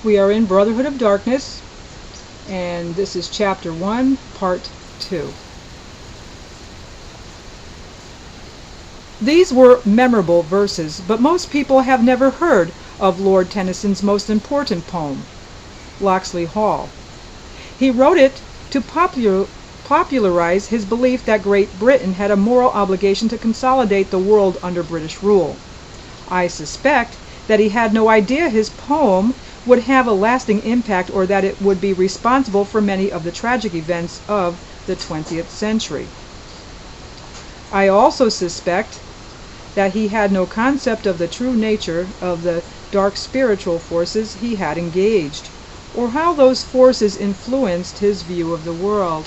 We are in Brotherhood of Darkness, and this is Chapter 1, Part 2. These were memorable verses, but most people have never heard of Lord Tennyson's most important poem, Locksley Hall. He wrote it to popularize his belief that Great Britain had a moral obligation to consolidate the world under British rule. I suspect that he had no idea his poem would have a lasting impact, or that it would be responsible for many of the tragic events of the 20th century. I also suspect that he had no concept of the true nature of the dark spiritual forces he had engaged, or how those forces influenced his view of the world.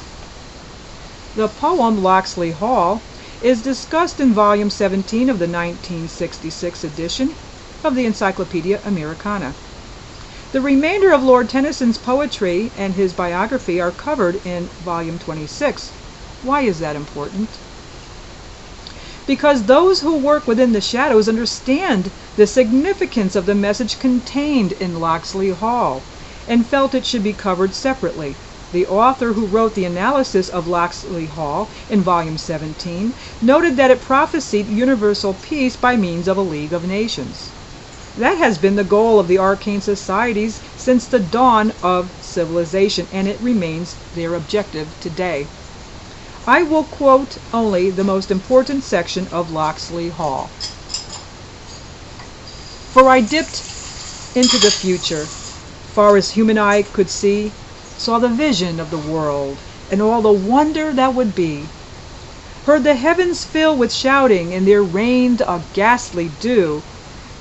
The poem Locksley Hall is discussed in Volume 17 of the 1966 edition of the Encyclopedia Americana. The remainder of Lord Tennyson's poetry and his biography are covered in Volume 26. Why is that important? Because those who work within the shadows understand the significance of the message contained in Locksley Hall, and felt it should be covered separately. The author who wrote the analysis of Locksley Hall in Volume 17 noted that it prophesied universal peace by means of a League of Nations. That has been the goal of the arcane societies since the dawn of civilization, and it remains their objective today. I will quote only the most important section of Locksley Hall. For I dipped into the future, far as human eye could see, saw the vision of the world, and all the wonder that would be. Heard the heavens fill with shouting, and there rained a ghastly dew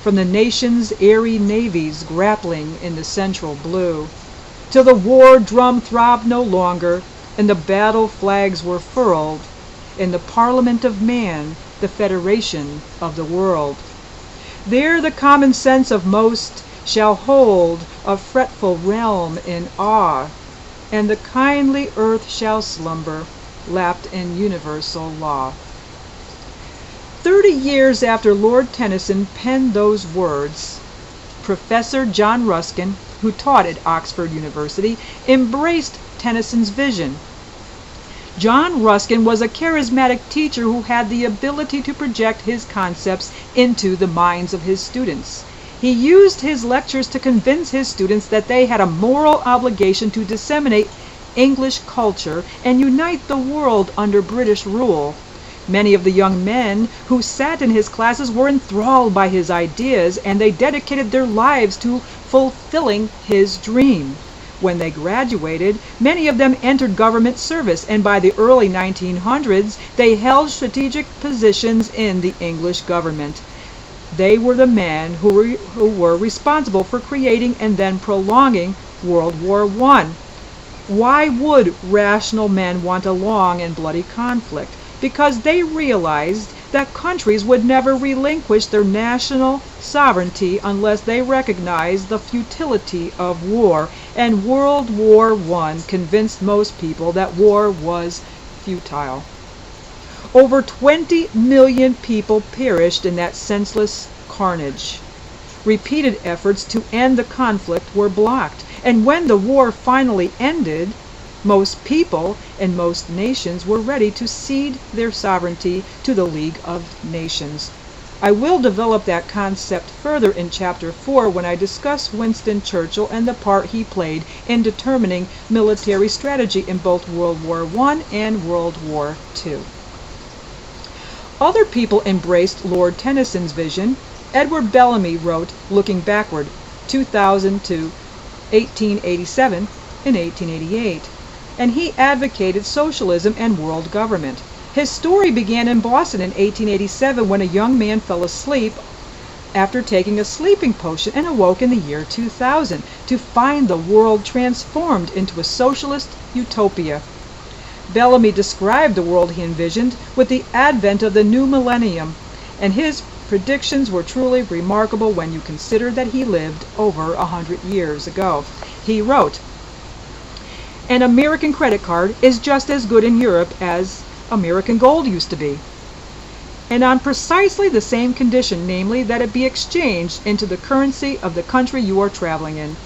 from the nations' airy navies grappling in the central blue, till the war drum throbbed no longer, and the battle flags were furled in the Parliament of Man, the Federation of the world. There the common sense of most shall hold a fretful realm in awe, and the kindly earth shall slumber, lapped in universal law. 30 years after Lord Tennyson penned those words, Professor John Ruskin, who taught at Oxford University, embraced Tennyson's vision. John Ruskin was a charismatic teacher who had the ability to project his concepts into the minds of his students. He used his lectures to convince his students that they had a moral obligation to disseminate English culture and unite the world under British rule. Many of the young men who sat in his classes were enthralled by his ideas, and they dedicated their lives to fulfilling his dream. When they graduated, many of them entered government service, and by the early 1900s, they held strategic positions in the English government. They were the men who were responsible for creating and then prolonging World War I. Why would rational men want a long and bloody conflict? Because they realized that countries would never relinquish their national sovereignty unless they recognized the futility of war, and World War I convinced most people that war was futile. Over 20 million people perished in that senseless carnage. Repeated efforts to end the conflict were blocked, and when the war finally ended, most people and most nations were ready to cede their sovereignty to the League of Nations. I will develop that concept further in Chapter 4 when I discuss Winston Churchill and the part he played in determining military strategy in both World War I and World War II. Other people embraced Lord Tennyson's vision. Edward Bellamy wrote Looking Backward, 2000 to 1887 and 1888. And he advocated socialism and world government. His story began in Boston in 1887 when a young man fell asleep after taking a sleeping potion and awoke in the year 2000 to find the world transformed into a socialist utopia. Bellamy described the world he envisioned with the advent of the new millennium, and his predictions were truly remarkable when you consider that he lived over 100 years ago. He wrote, "An American credit card is just as good in Europe as American gold used to be, and on precisely the same condition, namely that it be exchanged into the currency of the country you are traveling in.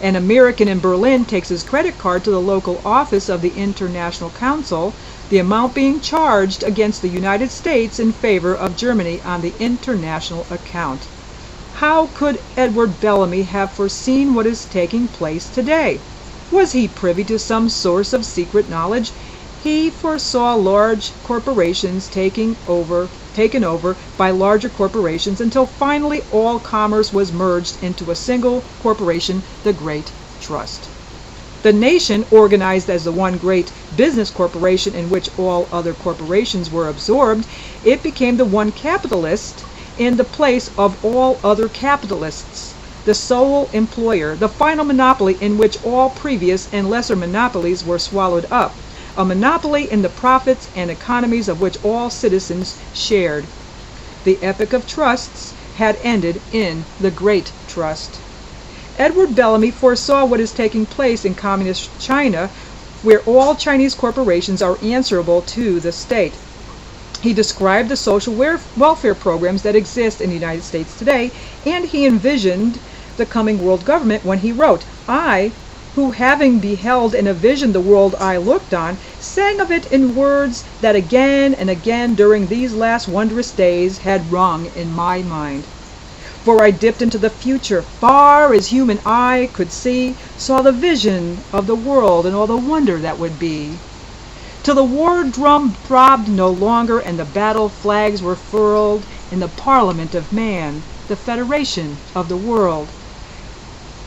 An American in Berlin takes his credit card to the local office of the International Council, the amount being charged against the United States in favor of Germany on the international account. How could Edward Bellamy have foreseen what is taking place today? Was he privy to some source of secret knowledge? He foresaw large corporations taken over by larger corporations until finally all commerce was merged into a single corporation, the Great Trust. The nation, organized as the one great business corporation in which all other corporations were absorbed, it became the one capitalist in the place of all other capitalists, the sole employer, the final monopoly in which all previous and lesser monopolies were swallowed up, a monopoly in the profits and economies of which all citizens shared. The epoch of trusts had ended in the Great Trust. Edward Bellamy foresaw what is taking place in communist China, where all Chinese corporations are answerable to the state. He described the social welfare programs that exist in the United States today, and he envisioned the coming world government when he wrote, "I, who having beheld in a vision the world I looked on, sang of it in words that again and again during these last wondrous days had rung in my mind. For I dipped into the future, far as human eye could see, saw the vision of the world and all the wonder that would be. Till the war drum throbbed no longer and the battle flags were furled in the Parliament of Man, the Federation of the world.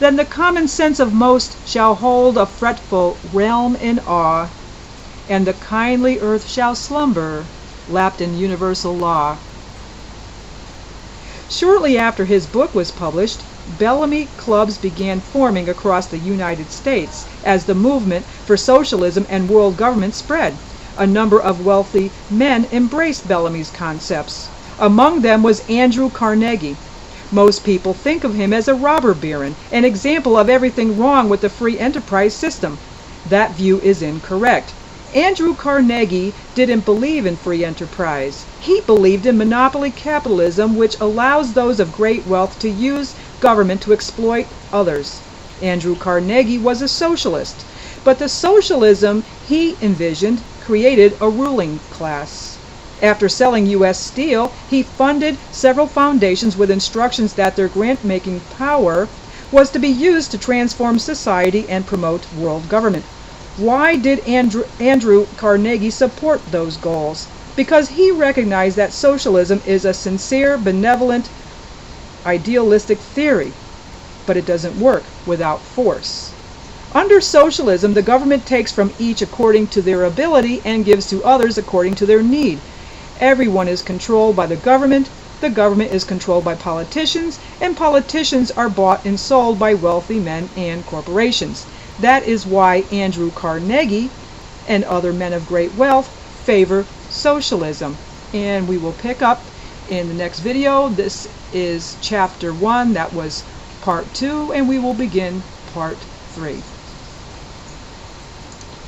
Then the common sense of most shall hold a fretful realm in awe, and the kindly earth shall slumber, lapped in universal law." Shortly after his book was published, Bellamy clubs began forming across the United States as the movement for socialism and world government spread. A number of wealthy men embraced Bellamy's concepts. Among them was Andrew Carnegie. Most people think of him as a robber baron, an example of everything wrong with the free enterprise system. That view is incorrect. Andrew Carnegie didn't believe in free enterprise. He believed in monopoly capitalism, which allows those of great wealth to use government to exploit others. Andrew Carnegie was a socialist, but the socialism he envisioned created a ruling class. After selling U.S. Steel, he funded several foundations with instructions that their grant-making power was to be used to transform society and promote world government. Why did Andrew Carnegie support those goals? Because he recognized that socialism is a sincere, benevolent, idealistic theory, but it doesn't work without force. Under socialism, the government takes from each according to their ability and gives to others according to their need. Everyone is controlled by the government is controlled by politicians, and politicians are bought and sold by wealthy men and corporations. That is why Andrew Carnegie and other men of great wealth favor socialism. And we will pick up in the next video. This is chapter 1, that was part 2, and we will begin part 3.